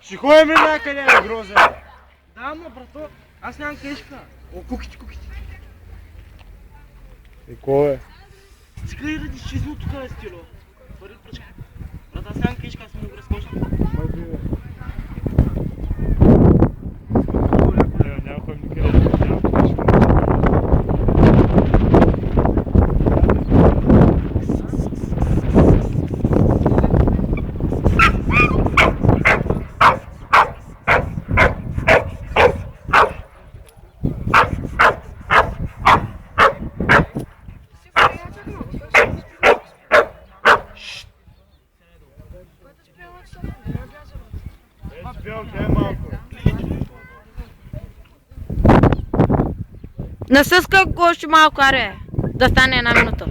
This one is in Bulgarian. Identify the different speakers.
Speaker 1: Ще ходим ли някъде на гроза?
Speaker 2: Да, ма, брато, аз нямам кешка. О, куките.
Speaker 1: И кой е?
Speaker 2: Сега и ради честно тук е стило. Пари пръчка. Брат, аз нямам кешка, аз мога да разкоча.
Speaker 1: Няма ходим никъде, няма книжка.
Speaker 3: Насъска още малко, аре, да стане една минута.